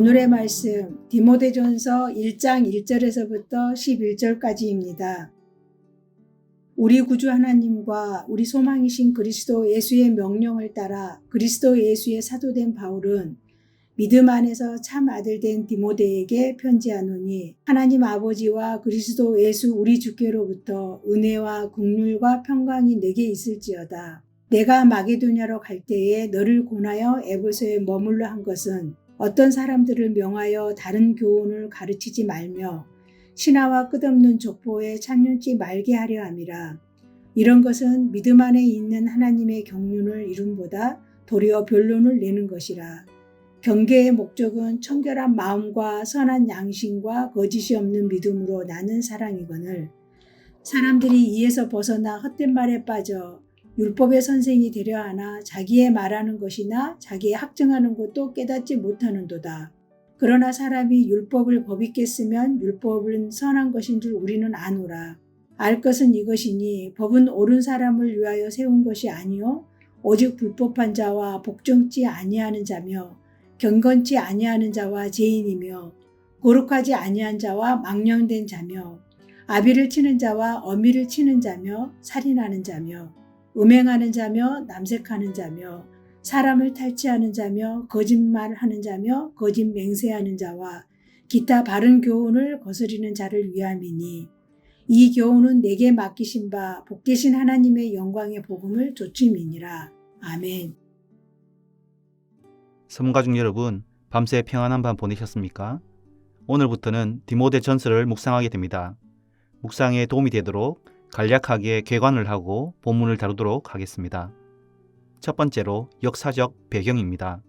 오늘의 말씀 디모데전서 1장 1절에서부터 11절까지입니다. 우리 구주 하나님과 우리 소망이신 그리스도 예수의 명령을 따라 그리스도 예수의 사도된 바울은 믿음 안에서 참 아들된 디모데에게 편지하노니 하나님 아버지와 그리스도 예수 우리 주께로부터 은혜와 긍휼과 평강이 내게 있을지어다. 내가 마게도냐로 갈 때에 너를 권하여 에베소에 머물러 한 것은 어떤 사람들을 명하여 다른 교훈을 가르치지 말며 신하와 끝없는 족보에 찬념지 말게 하려 함이라. 이런 것은 믿음 안에 있는 하나님의 경륜을 이룸보다 도리어 변론을 내는 것이라. 경계의 목적은 청결한 마음과 선한 양심과 거짓이 없는 믿음으로 나는 사랑이거늘 사람들이 이에서 벗어나 헛된 말에 빠져 율법의 선생이 되려 하나 자기의 말하는 것이나 자기의 학정하는 것도 깨닫지 못하는도다. 그러나 사람이 율법을 법있게 쓰면 율법은 선한 것인 줄 우리는 아노라. 알 것은 이것이니 법은 옳은 사람을 위하여 세운 것이 아니요 오직 불법한 자와 복종치 아니하는 자며 경건치 아니하는 자와 죄인이며 거룩하지 아니한 자와 망령된 자며 아비를 치는 자와 어미를 치는 자며 살인하는 자며 음행하는 자며 남색하는 자며 사람을 탈취하는 자며 거짓말하는 자며 거짓 맹세하는 자와 기타 바른 교훈을 거스리는 자를 위함이니 이 교훈은 내게 맡기신 바 복되신 하나님의 영광의 복음을 조침이니라. 아멘. 성가족 여러분, 밤새 평안한 밤 보내셨습니까? 오늘부터는 디모데 전서를 묵상하게 됩니다. 묵상에 도움이 되도록 간략하게 개관을 하고 본문을 다루도록 하겠습니다. 첫 번째로 역사적 배경입니다.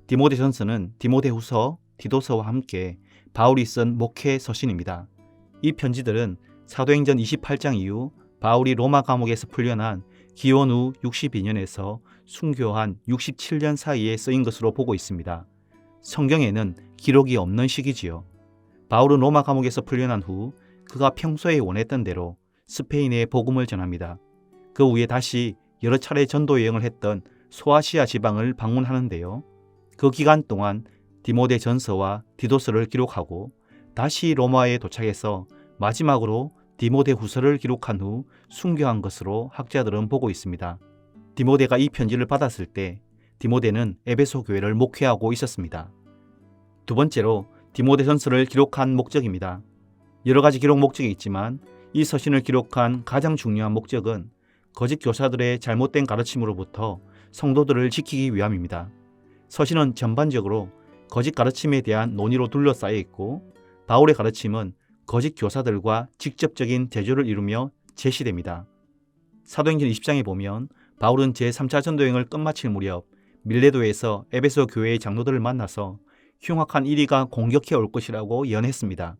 디모데 전서는 디모데후서, 디도서와 함께 바울이 쓴 목회 서신입니다. 이 편지들은 사도행전 28장 이후 바울이 로마 감옥에서 풀려난 기원 후 62년에서 순교한 67년 사이에 쓰인 것으로 보고 있습니다. 성경에는 기록이 없는 시기지요. 바울은 로마 감옥에서 풀려난 후 그가 평소에 원했던 대로 스페인에 복음을 전합니다. 그 후에 다시 여러 차례 전도 여행을 했던 소아시아 지방을 방문하는데요. 그 기간 동안 디모데 전서와 디도서를 기록하고 다시 로마에 도착해서 마지막으로 디모데 후서를 기록한 후 순교한 것으로 학자들은 보고 있습니다. 디모데가 이 편지를 받았을 때 디모데는 에베소 교회를 목회하고 있었습니다. 두 번째로 디모데 전서를 기록한 목적입니다. 여러 가지 기록 목적이 있지만 이 서신을 기록한 가장 중요한 목적은 거짓 교사들의 잘못된 가르침으로부터 성도들을 지키기 위함입니다. 서신은 전반적으로 거짓 가르침에 대한 논의로 둘러싸여 있고 바울의 가르침은 거짓 교사들과 직접적인 대조를 이루며 제시됩니다. 사도행전 20장에 보면 바울은 제3차 전도여행을 끝마칠 무렵 밀레도에서 에베소 교회의 장로들을 만나서 흉악한 이리가 공격해 올 것이라고 예언했습니다.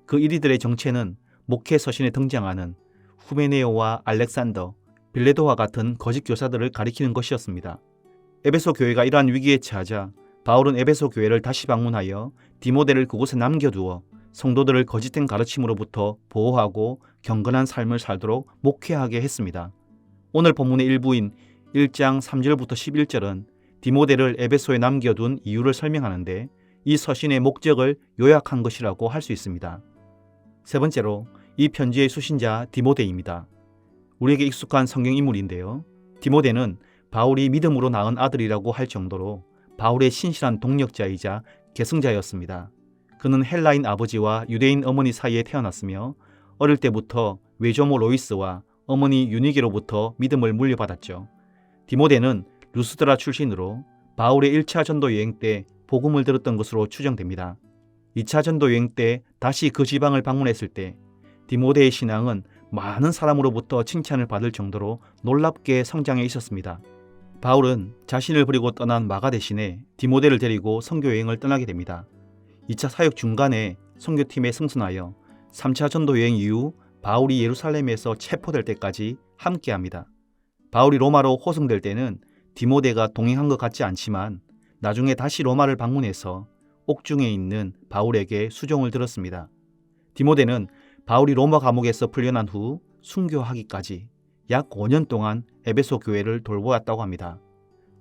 그 이리들의 정체는 목회 서신에 등장하는 후메네오와 알렉산더, 빌레도와 같은 거짓 교사들을 가리키는 것이었습니다. 에베소 교회가 이러한 위기에 처하자 바울은 에베소 교회를 다시 방문하여 디모데를 그곳에 남겨두어 성도들을 거짓된 가르침으로부터 보호하고 경건한 삶을 살도록 목회하게 했습니다. 오늘 본문의 일부인 1장 3절부터 11절은 디모데를 에베소에 남겨둔 이유를 설명하는데 이 서신의 목적을 요약한 것이라고 할 수 있습니다. 세 번째로 이 편지의 수신자 디모데입니다. 우리에게 익숙한 성경 인물인데요. 디모데는 바울이 믿음으로 낳은 아들이라고 할 정도로 바울의 신실한 동력자이자 계승자였습니다. 그는 헬라인 아버지와 유대인 어머니 사이에 태어났으며 어릴 때부터 외조모 로이스와 어머니 유니게로부터 믿음을 물려받았죠. 디모데는 루스드라 출신으로 바울의 1차 전도 여행 때 복음을 들었던 것으로 추정됩니다. 2차 전도 여행 때 다시 그 지방을 방문했을 때 디모데의 신앙은 많은 사람으로부터 칭찬을 받을 정도로 놀랍게 성장해 있었습니다. 바울은 자신을 버리고 떠난 마가 대신에 디모데를 데리고 선교 여행을 떠나게 됩니다. 2차 사역 중간에 선교팀에 승선하여 3차 전도 여행 이후 바울이 예루살렘에서 체포될 때까지 함께합니다. 바울이 로마로 호송될 때는 디모데가 동행한 것 같지 않지만 나중에 다시 로마를 방문해서 옥중에 있는 바울에게 수종을 들었습니다. 디모데는 바울이 로마 감옥에서 풀려난 후 순교하기까지 약 5년 동안 에베소 교회를 돌보았다고 합니다.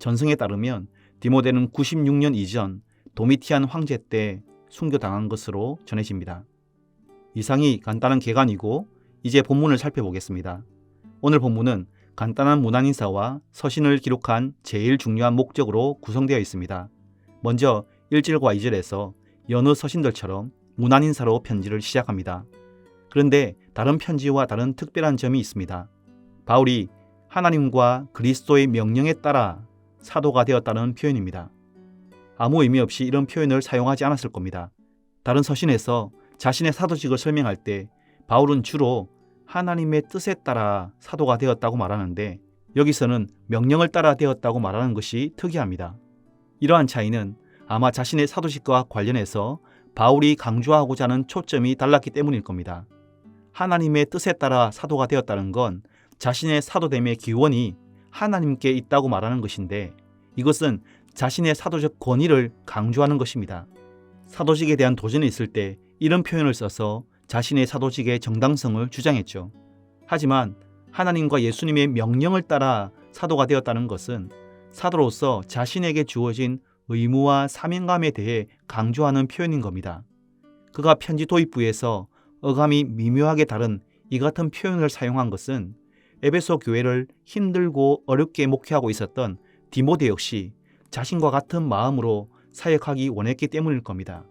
전승에 따르면 디모데는 96년 이전 도미티안 황제 때 순교당한 것으로 전해집니다. 이상이 간단한 개관이고 이제 본문을 살펴보겠습니다. 오늘 본문은 간단한 문안인사와 서신을 기록한 제일 중요한 목적으로 구성되어 있습니다. 먼저 1절과 2절에서 여느 서신들처럼 문안인사로 편지를 시작합니다. 그런데 다른 편지와 다른 특별한 점이 있습니다. 바울이 하나님과 그리스도의 명령에 따라 사도가 되었다는 표현입니다. 아무 의미 없이 이런 표현을 사용하지 않았을 겁니다. 다른 서신에서 자신의 사도직을 설명할 때 바울은 주로 하나님의 뜻에 따라 사도가 되었다고 말하는데 여기서는 명령을 따라 되었다고 말하는 것이 특이합니다. 이러한 차이는 아마 자신의 사도직과 관련해서 바울이 강조하고자 하는 초점이 달랐기 때문일 겁니다. 하나님의 뜻에 따라 사도가 되었다는 건 자신의 사도됨의 기원이 하나님께 있다고 말하는 것인데 이것은 자신의 사도적 권위를 강조하는 것입니다. 사도직에 대한 도전이 있을 때 이런 표현을 써서 자신의 사도직의 정당성을 주장했죠. 하지만 하나님과 예수님의 명령을 따라 사도가 되었다는 것은 사도로서 자신에게 주어진 의무와 사명감에 대해 강조하는 표현인 겁니다. 그가 편지 도입부에서 어감이 미묘하게 다른 이 같은 표현을 사용한 것은 에베소 교회를 힘들고 어렵게 목회하고 있었던 디모데 역시 자신과 같은 마음으로 사역하기 원했기 때문일 겁니다.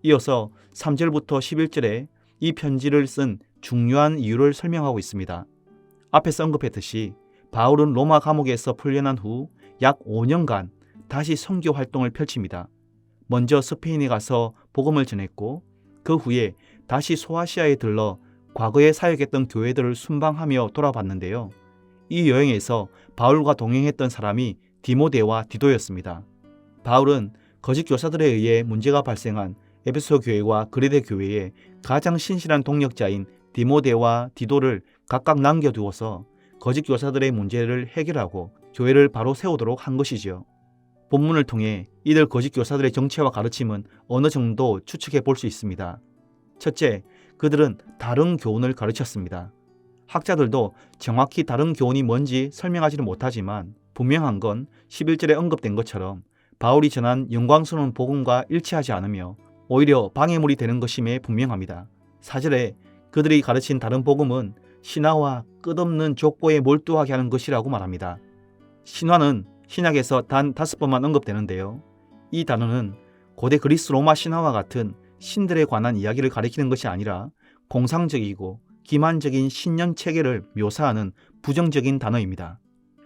이어서 3절부터 11절에 이 편지를 쓴 중요한 이유를 설명하고 있습니다. 앞에서 언급했듯이 바울은 로마 감옥에서 풀려난 후 약 5년간 다시 선교 활동을 펼칩니다. 먼저 스페인에 가서 복음을 전했고 그 후에 다시 소아시아에 들러 과거에 사역했던 교회들을 순방하며 돌아봤는데요. 이 여행에서 바울과 동행했던 사람이 디모데와 디도였습니다. 바울은 거짓 교사들에 의해 문제가 발생한 에베소 교회와 그리데 교회의 가장 신실한 동력자인 디모데와 디도를 각각 남겨두어서 거짓 교사들의 문제를 해결하고 교회를 바로 세우도록 한 것이지요. 본문을 통해 이들 거짓 교사들의 정체와 가르침은 어느 정도 추측해 볼 수 있습니다. 첫째, 그들은 다른 교훈을 가르쳤습니다. 학자들도 정확히 다른 교훈이 뭔지 설명하지는 못하지만 분명한 건 11절에 언급된 것처럼 바울이 전한 영광스러운 복음과 일치하지 않으며 오히려 방해물이 되는 것임에 분명합니다. 4절에 그들이 가르친 다른 복음은 신화와 끝없는 족보에 몰두하게 하는 것이라고 말합니다. 신화는 신약에서 단 5번만 언급되는데요. 이 단어는 고대 그리스 로마 신화와 같은 신들에 관한 이야기를 가리키는 것이 아니라 공상적이고 기만적인 신년 체계를 묘사하는 부정적인 단어입니다.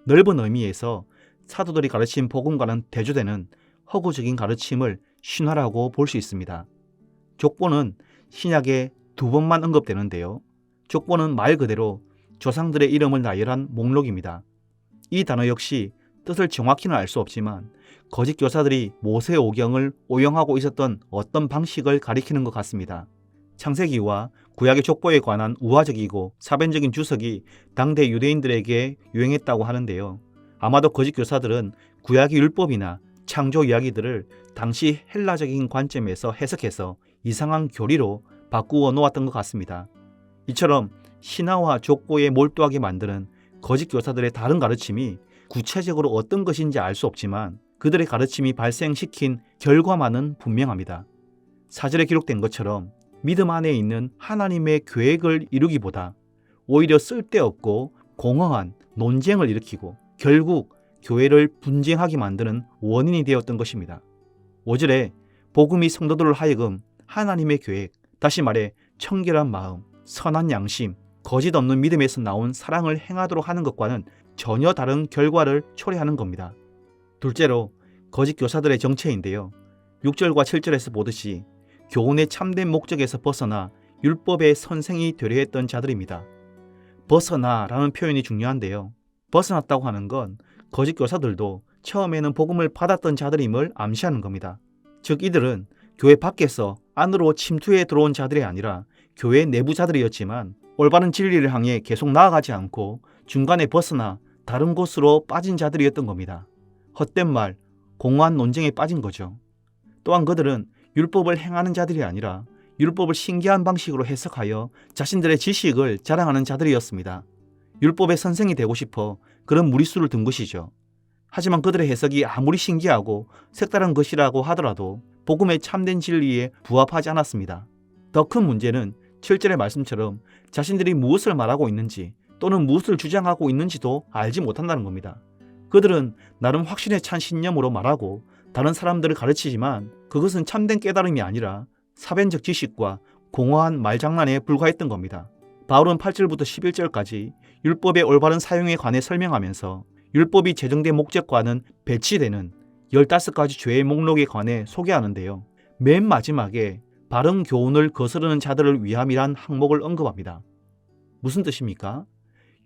넓은 의미에서 사도들이 가르친 복음과는 대조되는 허구적인 가르침을 신화라고 볼 수 있습니다. 족보는 신약에 2번만 언급되는데요. 족보는 말 그대로 조상들의 이름을 나열한 목록입니다. 이 단어 역시 뜻을 정확히는 알 수 없지만 거짓 교사들이 모세오경을 오용하고 있었던 어떤 방식을 가리키는 것 같습니다. 창세기와 구약의 족보에 관한 우화적이고 사변적인 주석이 당대 유대인들에게 유행했다고 하는데요. 아마도 거짓 교사들은 구약의 율법이나 창조 이야기들을 당시 헬라적인 관점에서 해석해서 이상한 교리로 바꾸어 놓았던 것 같습니다. 이처럼 신화와 족보에 몰두하게 만드는 거짓 교사들의 다른 가르침이 구체적으로 어떤 것인지 알 수 없지만 그들의 가르침이 발생시킨 결과만은 분명합니다. 4절에 기록된 것처럼 믿음 안에 있는 하나님의 계획을 이루기보다 오히려 쓸데없고 공허한 논쟁을 일으키고 결국 교회를 분쟁하게 만드는 원인이 되었던 것입니다. 5절에 복음이 성도들을 하여금 하나님의 계획, 다시 말해 청결한 마음, 선한 양심, 거짓 없는 믿음에서 나온 사랑을 행하도록 하는 것과는 전혀 다른 결과를 초래하는 겁니다. 둘째로 거짓 교사들의 정체인데요. 6절과 7절에서 보듯이 교훈의 참된 목적에서 벗어나 율법의 선생이 되려 했던 자들입니다. 벗어나라는 표현이 중요한데요. 벗어났다고 하는 건 거짓 교사들도 처음에는 복음을 받았던 자들임을 암시하는 겁니다. 즉 이들은 교회 밖에서 안으로 침투해 들어온 자들이 아니라 교회 내부 자들이었지만 올바른 진리를 향해 계속 나아가지 않고 중간에 벗어나 다른 곳으로 빠진 자들이었던 겁니다. 헛된 말, 공허한 논쟁에 빠진 거죠. 또한 그들은 율법을 행하는 자들이 아니라 율법을 신기한 방식으로 해석하여 자신들의 지식을 자랑하는 자들이었습니다. 율법의 선생이 되고 싶어 그런 무리수를 둔 것이죠. 하지만 그들의 해석이 아무리 신기하고 색다른 것이라고 하더라도 복음의 참된 진리에 부합하지 않았습니다. 더 큰 문제는 7절의 말씀처럼 자신들이 무엇을 말하고 있는지 또는 무엇을 주장하고 있는지도 알지 못한다는 겁니다. 그들은 나름 확신에 찬 신념으로 말하고 다른 사람들을 가르치지만 그것은 참된 깨달음이 아니라 사변적 지식과 공허한 말장난에 불과했던 겁니다. 바울은 8절부터 11절까지 율법의 올바른 사용에 관해 설명하면서 율법이 제정된 목적과는 배치되는 15가지 죄의 목록에 관해 소개하는데요. 맨 마지막에 바른 교훈을 거스르는 자들을 위함이란 항목을 언급합니다. 무슨 뜻입니까?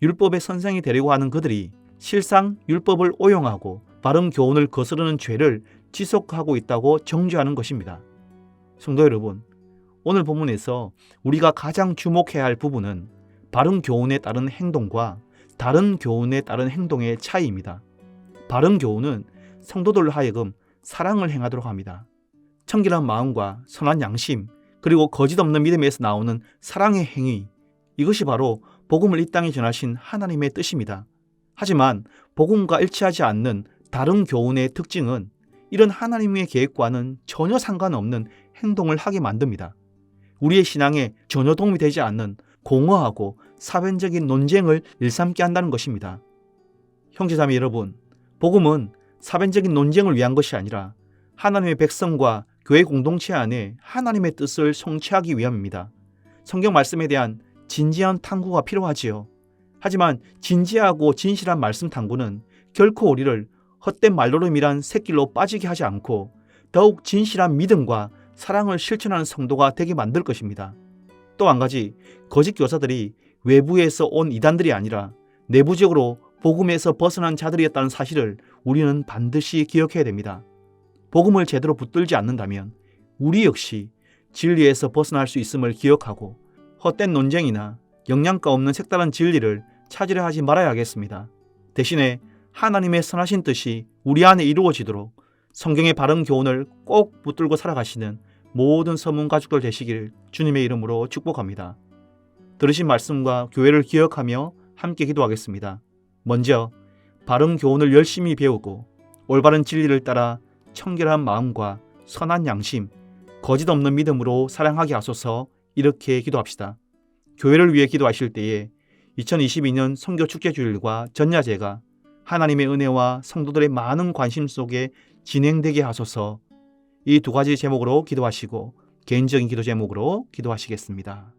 율법의 선생이 되려고 하는 그들이 실상 율법을 오용하고 바른 교훈을 거스르는 죄를 지속하고 있다고 정죄하는 것입니다. 성도 여러분, 오늘 본문에서 우리가 가장 주목해야 할 부분은 바른 교훈에 따른 행동과 다른 교훈에 따른 행동의 차이입니다. 바른 교훈은 성도들로 하여금 사랑을 행하도록 합니다. 청결한 마음과 선한 양심, 그리고 거짓 없는 믿음에서 나오는 사랑의 행위, 이것이 바로 복음을 이 땅에 전하신 하나님의 뜻입니다. 하지만 복음과 일치하지 않는 다른 교훈의 특징은 이런 하나님의 계획과는 전혀 상관없는 행동을 하게 만듭니다. 우리의 신앙에 전혀 도움이 되지 않는 공허하고 사변적인 논쟁을 일삼게 한다는 것입니다. 형제자매 여러분, 복음은 사변적인 논쟁을 위한 것이 아니라 하나님의 백성과 교회 공동체 안에 하나님의 뜻을 성취하기 위함입니다. 성경 말씀에 대한 진지한 탐구가 필요하지요. 하지만 진지하고 진실한 말씀 탐구는 결코 우리를 헛된 말노름이란 샛길로 빠지게 하지 않고 더욱 진실한 믿음과 사랑을 실천하는 성도가 되게 만들 것입니다. 또 한 가지, 거짓 교사들이 외부에서 온 이단들이 아니라 내부적으로 복음에서 벗어난 자들이었다는 사실을 우리는 반드시 기억해야 됩니다. 복음을 제대로 붙들지 않는다면 우리 역시 진리에서 벗어날 수 있음을 기억하고 헛된 논쟁이나 영양가 없는 색다른 진리를 찾으려 하지 말아야겠습니다. 대신에 하나님의 선하신 뜻이 우리 안에 이루어지도록 성경의 바른 교훈을 꼭 붙들고 살아가시는 모든 서문 가족들 되시길 주님의 이름으로 축복합니다. 들으신 말씀과 교회를 기억하며 함께 기도하겠습니다. 먼저 바른 교훈을 열심히 배우고 올바른 진리를 따라 청결한 마음과 선한 양심, 거짓 없는 믿음으로 사랑하게 하소서. 이렇게 기도합시다. 교회를 위해 기도하실 때에 2022년 선교축제주일과 전야제가 하나님의 은혜와 성도들의 많은 관심 속에 진행되게 하소서. 이 두 가지 제목으로 기도하시고 개인적인 기도 제목으로 기도하시겠습니다.